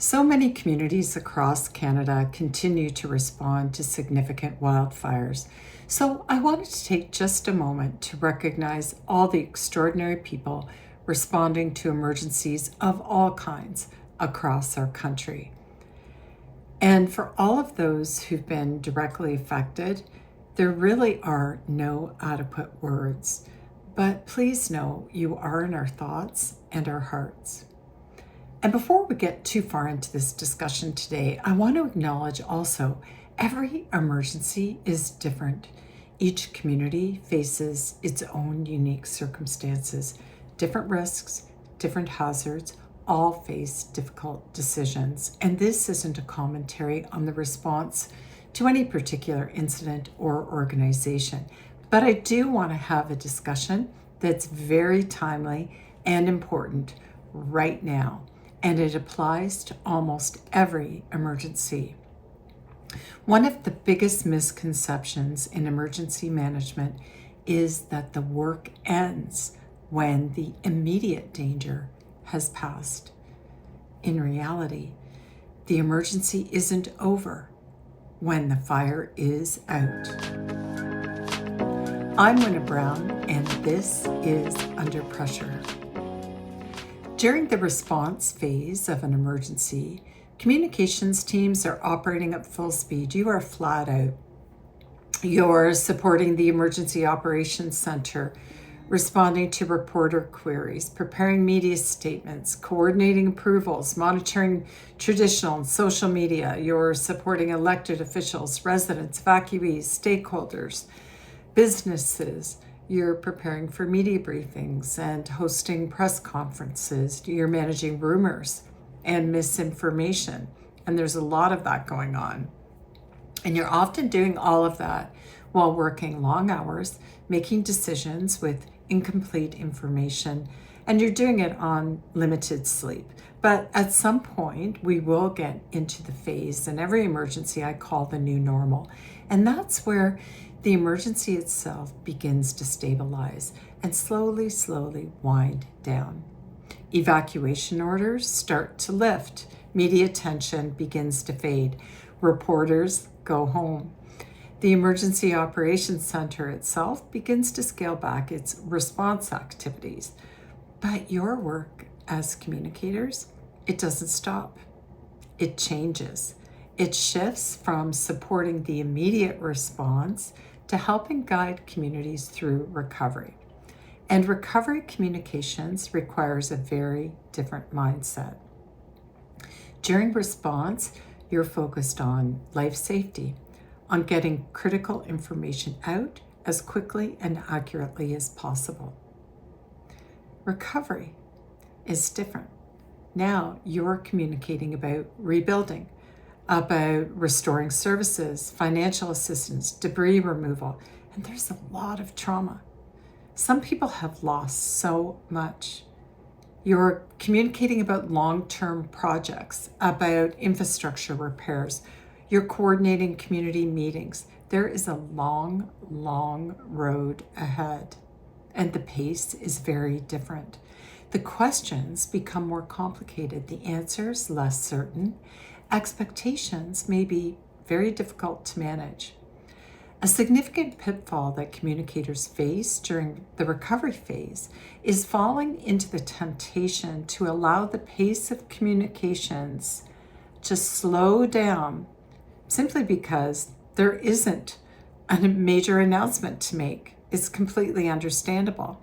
So many communities across Canada continue to respond to significant wildfires. So I wanted to take just a moment to recognize all the extraordinary people responding to emergencies of all kinds across our country. And for all of those who've been directly affected, there really are no adequate words. But please know you are in our thoughts and our hearts. And before we get too far into this discussion today, I want to acknowledge also every emergency is different. Each community faces its own unique circumstances, different risks, different hazards, all face difficult decisions. And this isn't a commentary on the response to any particular incident or organization. But I do want to have a discussion that's very timely and important right now. And it applies to almost every emergency. One of the biggest misconceptions in emergency management is that the work ends when the immediate danger has passed. In reality, the emergency isn't over when the fire is out. I'm Wynna Brown, and this is Under Pressure. During the response phase of an emergency, communications teams are operating at full speed. You are flat out. You're supporting the Emergency Operations Center, responding to reporter queries, preparing media statements, coordinating approvals, monitoring traditional and social media. You're supporting elected officials, residents, evacuees, stakeholders, businesses. You're preparing for media briefings and hosting press conferences. You're managing rumors and misinformation. And there's a lot of that going on. And you're often doing all of that while working long hours, making decisions with incomplete information, and you're doing it on limited sleep. But at some point, we will get into the phase, and every emergency I call the new normal. And that's where the emergency itself begins to stabilize and slowly wind down. Evacuation orders start to lift. Media attention begins to fade. Reporters go home. The Emergency Operations Center itself begins to scale back its response activities. But your work as communicators, it doesn't stop. It changes. It shifts from supporting the immediate response to helping guide communities through recovery. And recovery communications requires a very different mindset. During response, you're focused on life safety, on getting critical information out as quickly and accurately as possible. Recovery is different. Now you're communicating about rebuilding, about restoring services, financial assistance, debris removal, and there's a lot of trauma. Some people have lost so much. You're communicating about long-term projects, about infrastructure repairs. You're coordinating community meetings. There is a long road ahead, and the pace is very different. The questions become more complicated, the answers less certain. Expectations may be very difficult to manage. A significant pitfall that communicators face during the recovery phase is falling into the temptation to allow the pace of communications to slow down simply because there isn't a major announcement to make. It's completely understandable.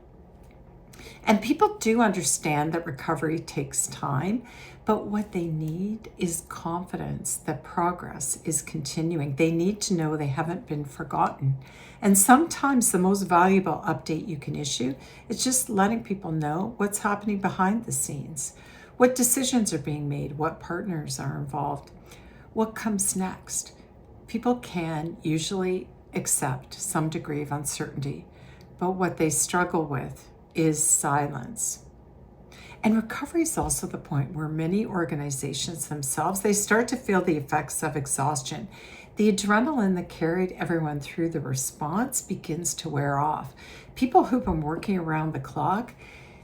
And people do understand that recovery takes time, but what they need is confidence that progress is continuing. They need to know they haven't been forgotten. And sometimes the most valuable update you can issue is just letting people know what's happening behind the scenes, what decisions are being made, what partners are involved, what comes next. People can usually accept some degree of uncertainty, but what they struggle with is silence. And recovery is also the point where many organizations themselves, they start to feel the effects of exhaustion. The adrenaline that carried everyone through the response begins to wear off. People who've been working around the clock,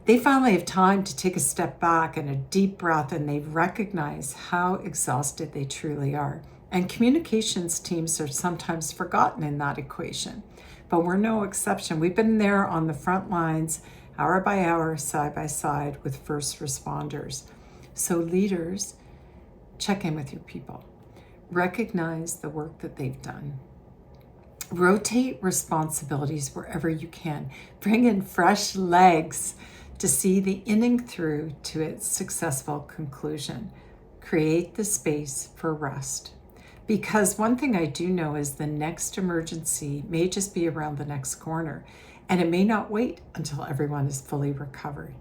They finally have time to take a step back and a deep breath, and they recognize how exhausted they truly are. And communications teams are sometimes forgotten in that equation, but we're no exception. We've been there on the front lines, hour by hour, side by side with first responders. So leaders, check in with your people. Recognize the work that they've done. Rotate responsibilities wherever you can. Bring in fresh legs to see the inning through to its successful conclusion. Create the space for rest. Because one thing I do know is the next emergency may just be around the next corner, and it may not wait until everyone is fully recovered.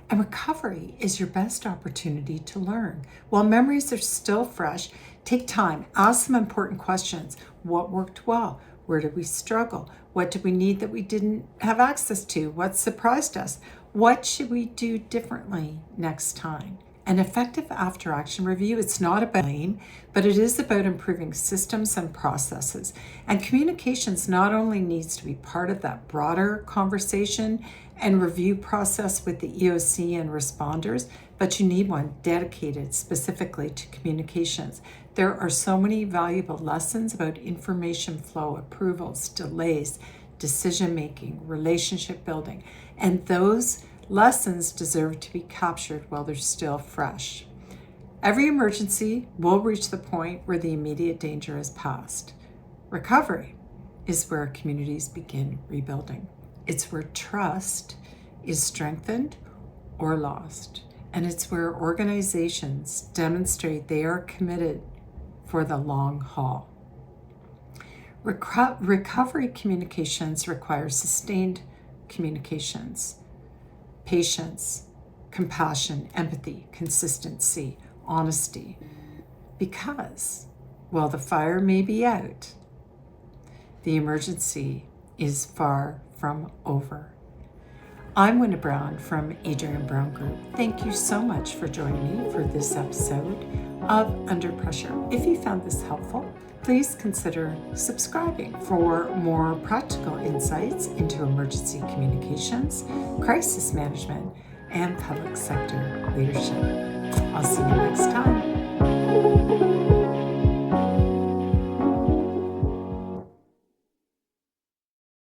And recovery is your best opportunity to learn. While memories are still fresh, take time, ask some important questions. What worked well? Where did we struggle? What did we need that we didn't have access to? What surprised us? What should we do differently next time? An effective after-action review, it's not about blame, but it is about improving systems and processes. And communications not only needs to be part of that broader conversation and review process with the EOC and responders, but you need one dedicated specifically to communications. There are so many valuable lessons about information flow, approvals, delays, decision-making, relationship building, and those lessons deserve to be captured while they're still fresh. Every emergency will reach the point where the immediate danger is past. Recovery is where communities begin rebuilding. It's where trust is strengthened or lost. And it's where organizations demonstrate they are committed for the long haul. Recovery communications require sustained communications, patience, compassion, empathy, consistency, honesty. Because while the fire may be out, the emergency is far from over. I'm Wynna Brown from Adriane Brown Group. Thank you so much for joining me for this episode of Under Pressure. If you found this helpful, please consider subscribing for more practical insights into emergency communications, crisis management, and public sector leadership. I'll see you next time.